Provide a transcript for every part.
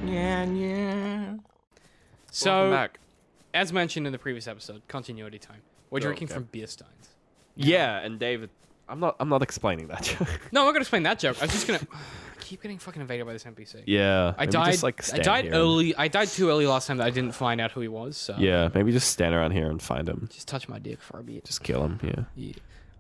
Yeah. So, Welcome back. as mentioned in the previous episode, continuity time. We're drinking from beer steins. Yeah, and David, I'm not explaining that joke. No, I'm not gonna explain that joke. I was just gonna. I keep getting fucking invaded by this NPC. Yeah. I maybe died. Just, like, I stand died here early. I died too early last time that I didn't find out who he was. So Yeah, maybe just stand around here and find him. just touch my dick for a bit. Just kill him. Yeah.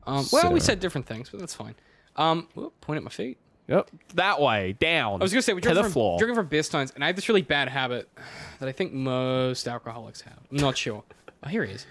Yeah. Well, we said different things, but that's fine. Point at my feet. Yep. That way, down. I was gonna say we're to the drinking floor. from beer steins, and I have this really bad habit that I think most alcoholics have. I'm not sure. Oh, here he is.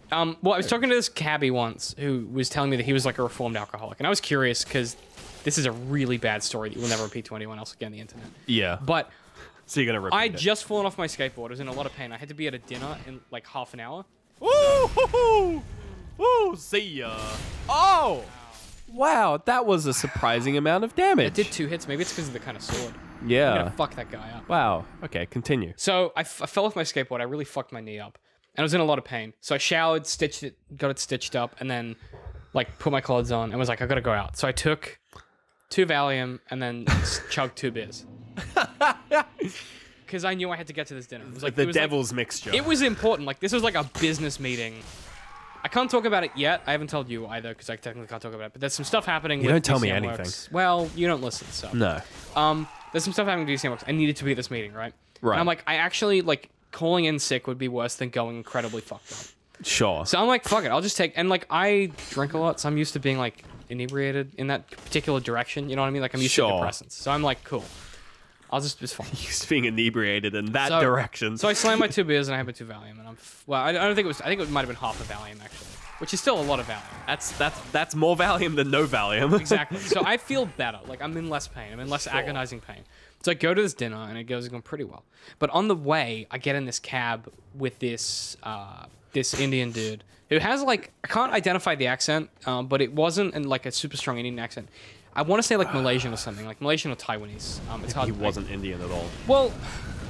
Well, I was talking to this cabbie once who was telling me that he was like a reformed alcoholic, and I was curious because this is a really bad story that you will never repeat to anyone else again on the internet. Yeah. But So you're gonna repeat I'd it. just fallen off my skateboard. I was in a lot of pain. I had to be at a dinner in like half an hour. Woo! Woo! See ya. Oh! Wow, that was a surprising amount of damage. I did 2 hits. Maybe it's because of the kind of sword. I'm Yeah. gonna fuck that guy up. Wow. Okay, continue. So I fell off my skateboard. I really fucked my knee up, and I was in a lot of pain. So I showered, stitched it, got it stitched up, and then like put my clothes on and was like, I gotta go out. So I took 2 Valium and then chugged 2 beers because I knew I had to get to this dinner. It was like The it was devil's mixture. It was important. Like this was like a business meeting. I can't talk about it yet. I haven't told you either because I technically can't talk about it. But there's some stuff happening. You with don't tell me DCM.WORKS. anything. Well, you don't listen. So No. there's some stuff happening with DCM.WORKS. I needed to be at this meeting, right? Right. And I'm like, I actually like calling in sick would be worse than going incredibly fucked up. Sure. So I'm like, fuck it. I'll just take, and like I drink a lot, so I'm used to being like inebriated in that particular direction. You know what I mean? Like I'm used to depressants. So I'm like, cool. I'll just, it's fine. Just being inebriated in that direction. So I slammed my 2 beers and I had my 2 Valium, and well, I don't think it was. I think it might have been half a Valium actually, which is still a lot of Valium. That's more Valium than no Valium. Exactly. So I feel better. Like I'm in less pain. I'm in less agonizing pain. So I go to this dinner and it goes going pretty well. But on the way, I get in this cab with this this Indian dude who has like, I can't identify the accent, but it wasn't in like a super strong Indian accent. I want to say like Malaysian or something, like Malaysian or Taiwanese. It's hard. He wasn't Indian at all. Well,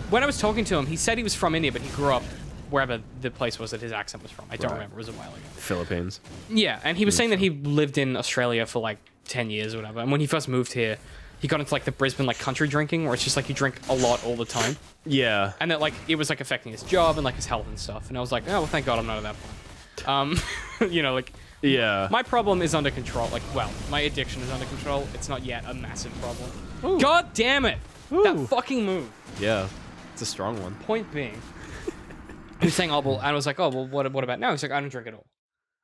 when I was talking to him, he said he was from India, but he grew up wherever the place was that his accent was from. I don't remember. It was a while ago. Philippines. Yeah, and he was saying that he lived in Australia for like 10 years or whatever. And when he first moved here, he got into like the Brisbane like country drinking, where it's just like you drink a lot all the time. Yeah. And that like it was like affecting his job and like his health and stuff. And I was like, oh well, thank God I'm not at that point. You know, like Yeah. my problem is under control. Like, well, my addiction is under control. It's not yet a massive problem. God damn it! That fucking move. Yeah. It's a strong one. Point being, he was saying, oh, well, and I was like, oh, well, what about now? He's like, I don't drink at all.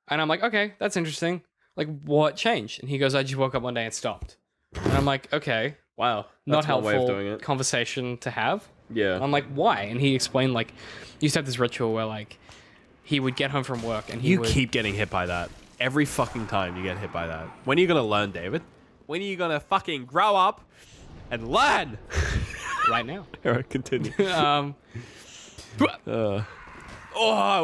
And I'm like, okay, that's interesting. Like, what changed? And he goes, I just woke up one day and stopped. And I'm like, okay, Wow. not That's one way of helpful doing it. conversation to have. Yeah. I'm like, why? And he explained, like, he used to have this ritual where, like, he would get home from work and he You would... keep getting hit by that. Every fucking time you get hit by that. When are you gonna learn, David? When are you gonna fucking grow up and learn? Right now. Alright, continue. Um, Man, I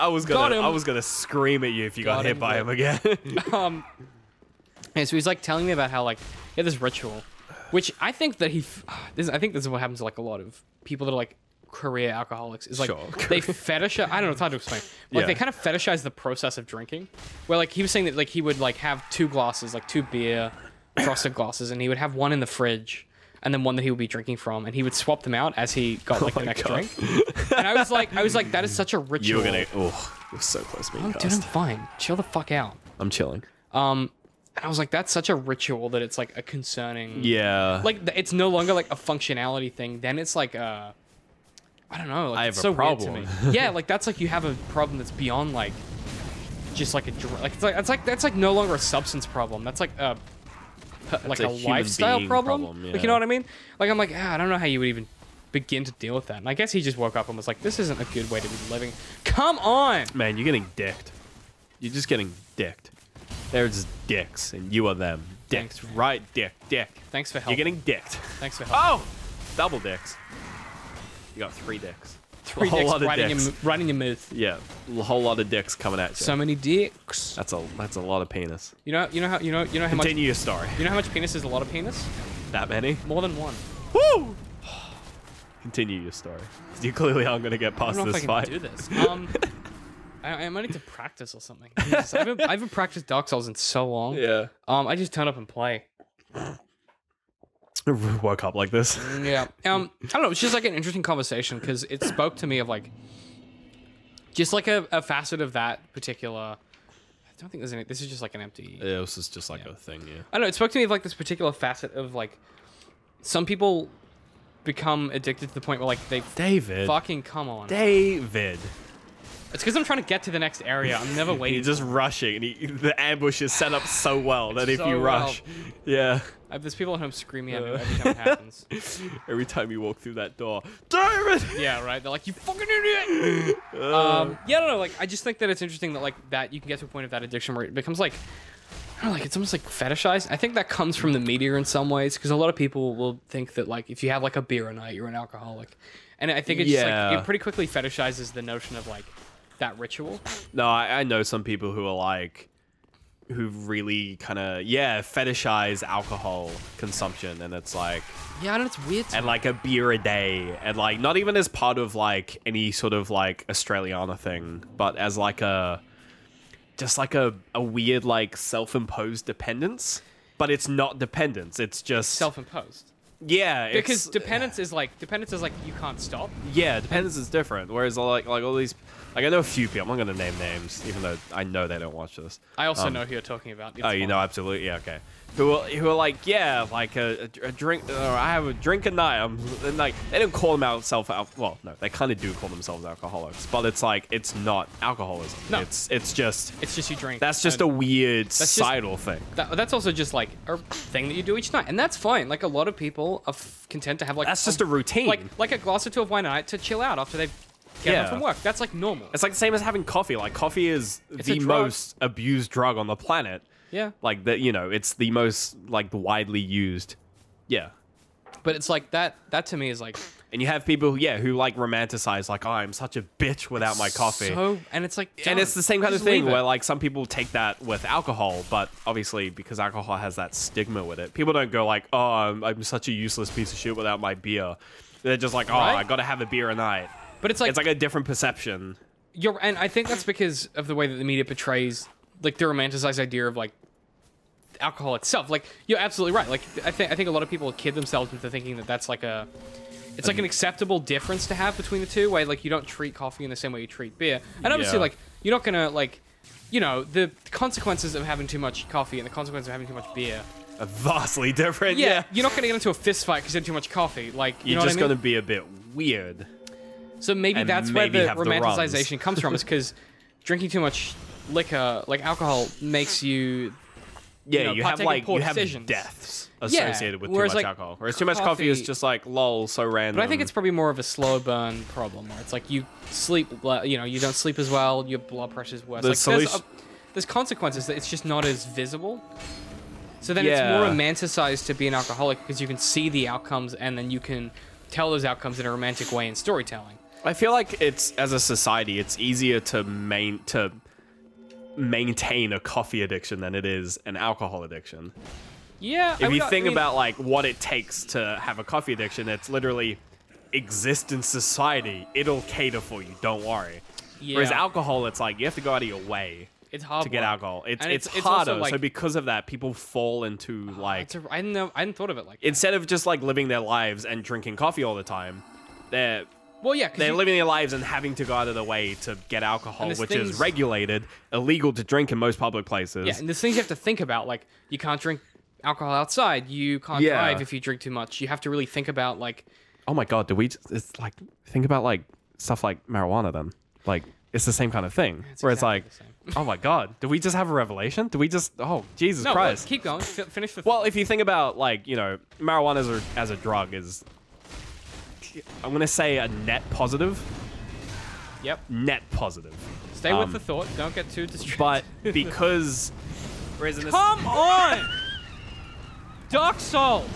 was Got him. gonna scream at you if you got hit him, by yeah. him again. and so he's like telling me about how like he had this ritual, which I think that I think this is what happens to like a lot of people that are like career alcoholics is like Sure. they fetishize. I don't know, it's hard to explain. Like Yeah. they kind of fetishize the process of drinking. Where like he was saying that like he would like have 2 glasses, like 2 beer frosted glasses, and he would have one in the fridge and then one that he would be drinking from, and he would swap them out as he got like the next drink. And I was like, that is such a ritual. You were gonna. Oh, you're so close to being Dude, I'm cussed. fine. Chill the fuck out. I'm chilling. And I was like, that's such a ritual that it's like a concerning. Yeah. Like it's no longer like a functionality thing. Then it's like I don't know. Like, I it's have so a weird problem. to me. Yeah, like that's like you have a problem that's beyond like just like a like that's like no longer a substance problem. That's like a human lifestyle being problem. problem, Like you know what I mean? Like I'm like I don't know how you would even begin to deal with that. And I guess he just woke up and was like, this isn't a good way to be living. Come on. Man, you're getting dicked. You're just getting dicked. They're just dicks, and you are them. Dicks, right? Dick. Thanks for helping. You're getting dicked. Thanks for helping. Oh! Double dicks. You got 3 dicks. 3 a whole dicks lot of right dicks. in your mouth. Yeah, a whole lot of dicks coming at you. So many dicks. That's a lot of penis. You know how much Continue your story. you know how much penis is a lot of penis? That many? More than one. Woo! Continue your story. You clearly aren't gonna get I past don't know this if I fight. can do this. I might need to practice or something. Jesus, I haven't practiced Dark Souls in so long. Yeah. I just turn up and play. Woke up like this. Yeah. I don't know. It's just like an interesting conversation because it spoke to me of like, just like a facet of that particular. I don't think there's any. This is just like an empty. Yeah, this is just like a thing. Yeah. I don't know. It spoke to me of like this particular facet of like, some people become addicted to the point where like they David. fucking come on. David. It's because I'm trying to get to the next area. I'm never waiting. He's just rushing, and the ambush is set up so well that if you rush, yeah. There's people at home screaming at me every time it happens. Every time you walk through that door, David. Yeah, right. They're like, you fucking idiot. Yeah, I don't know. Like, I just think that it's interesting that like that you can get to a point of that addiction where it becomes like, I don't know, like it's almost like fetishized. I think that comes from the media in some ways because a lot of people will think that like if you have like a beer a night, you're an alcoholic, and I think it's just like it pretty quickly fetishizes the notion of like that ritual. No, I know some people who are like, who really kind of fetishize alcohol consumption, and it's like I don't know, it's weird. And like a beer a day, and like not even as part of like any sort of like Australiana thing, but as like a just like a weird like self-imposed dependence. But it's not dependence; it's just self-imposed. Yeah, because dependence is like you can't stop. Yeah, dependence is different. Whereas like all these, like I know a few people. I'm not gonna name names, even though I know they don't watch this. I also know who you're talking about. It's you know, absolutely, yeah, okay. Who are like, like a drink. I have a drink a night. And like they don't call themselves well, no, they kind of do call themselves alcoholics, but it's like it's not alcoholism. No, it's just you drink. That's just a weird societal thing. That's also just like a thing that you do each night, and that's fine. Like a lot of people are content to have like that's just a routine, like a glass or two of wine a night to chill out after they've get home from work. That's like normal. It's like the same as having coffee. Like coffee is the most abused drug on the planet. Yeah. Like that, you know, it's the most like widely used. Yeah. But it's like that to me is like, and you have people who like romanticize like, oh, I'm such a bitch without my coffee. And it's like, and it's the same kind of thing where like some people take that with alcohol, but obviously because alcohol has that stigma with it, people don't go like, oh, I'm such a useless piece of shit without my beer. They're just like, oh, I got to have a beer a night. But it's like a different perception. And I think that's because of the way that the media portrays like the romanticized idea of like alcohol itself. Like you're absolutely right. Like I think a lot of people kid themselves into thinking that that's like it's like an acceptable difference to have between the two, where like you don't treat coffee in the same way you treat beer. And obviously like you're not gonna like, you know, the consequences of having too much coffee and the consequences of having too much beer are vastly different. Yeah. You're not gonna get into a fist fight because you had too much coffee. Like you're just gonna be a bit weird. So maybe that's where the romanticization comes from, is because drinking too much liquor, like alcohol, makes you you have deaths associated with too much alcohol. Whereas too much coffee is just like lol, so random. But I think it's probably more of a slow burn problem, where it's like you sleep, you know, you don't sleep as well, your blood pressure's worse. There's consequences that it's just not as visible. So then it's more romanticized to be an alcoholic because you can see the outcomes and then you can tell those outcomes in a romantic way in storytelling. I feel like it's, as a society, it's easier to maintain a coffee addiction than it is an alcohol addiction. Yeah. If you think about like what it takes to have a coffee addiction, it's literally exist in society. It'll cater for you. Don't worry. Yeah. Whereas alcohol, it's like you have to go out of your way. It's hard to get alcohol. It's harder. Like, so because of that, people fall into like. I hadn't thought of it like that. Instead of just like living their lives and drinking coffee all the time, they're living their lives and having to go out of their way to get alcohol, which is regulated, illegal to drink in most public places. Yeah, and there's things you have to think about, like you can't drink alcohol outside, you can't drive if you drink too much. You have to really think about like. Oh my god, it's like think about like stuff like marijuana then, like it's the same kind of thing where it's like. Oh my god, did we just have a revelation? Did we just... Oh, Jesus Christ. Keep going. Finish the... Well, if you think about, like, you know, marijuana as a drug is... I'm going to say a net positive. Yep. Net positive. Stay with the thought. Don't get too distracted. But because... Come on! Dark Souls!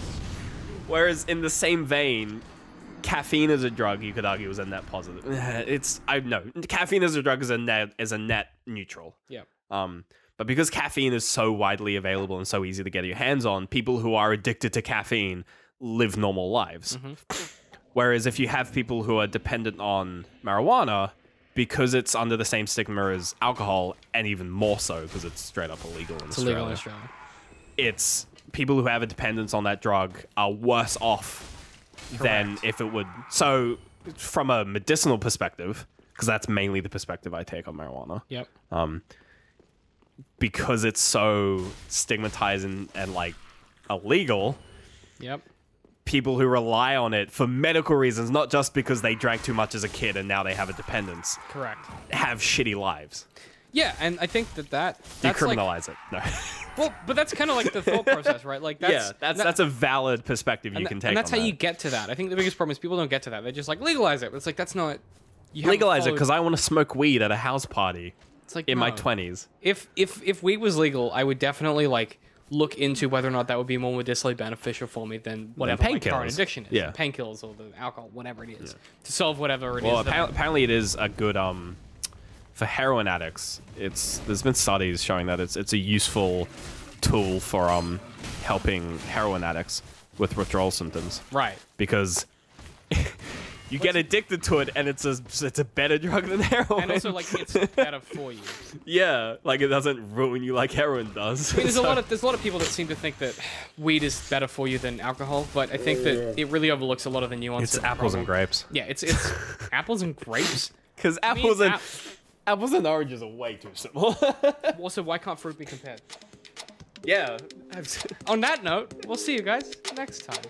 Whereas in the same vein... Caffeine as a drug, you could argue, is a net positive. Caffeine as a drug is a net neutral. Yeah. But because caffeine is so widely available and so easy to get your hands on, people who are addicted to caffeine live normal lives. Mm-hmm. Whereas if you have people who are dependent on marijuana, because it's under the same stigma as alcohol, and even more so because it's straight up illegal in Australia. Illegal in Australia. It's people who have a dependence on that drug are worse off than if it would. So from a medicinal perspective, because that's mainly the perspective I take on marijuana. Yep. Because it's so stigmatized and like illegal. Yep. People who rely on it for medical reasons, not just because they drank too much as a kid and now they have a dependence. Correct. Have shitty lives. Yeah, and I think that's decriminalize it. No. Well, but that's kind of like the thought process, right? Like that's a valid perspective you can take. And that's on how that. you get to that. I think the biggest problem is people don't get to that. They just like legalize it. It's like that's not. You legalize it because I want to smoke weed at a house party. It's like in my 20s. If weed was legal, I would definitely like look into whether or not that would be more medicinally beneficial for me than whatever my current addiction is. Yeah. Painkillers or the alcohol, whatever it is, to solve whatever it is. Well, apparently it is a good for heroin addicts. There's been studies showing that it's a useful tool for helping heroin addicts with withdrawal symptoms. Right. Because you get addicted to it, and it's a better drug than heroin. And also, like, it's better for you. Yeah, like it doesn't ruin you like heroin does. I mean, there's a lot of people that seem to think that weed is better for you than alcohol, but I think that it really overlooks a lot of the nuances. It's apples and grapes. Yeah, it's apples and grapes. Because apples and oranges are way too simple. Also, why can't fruit be compared? Yeah. On that note, we'll see you guys next time.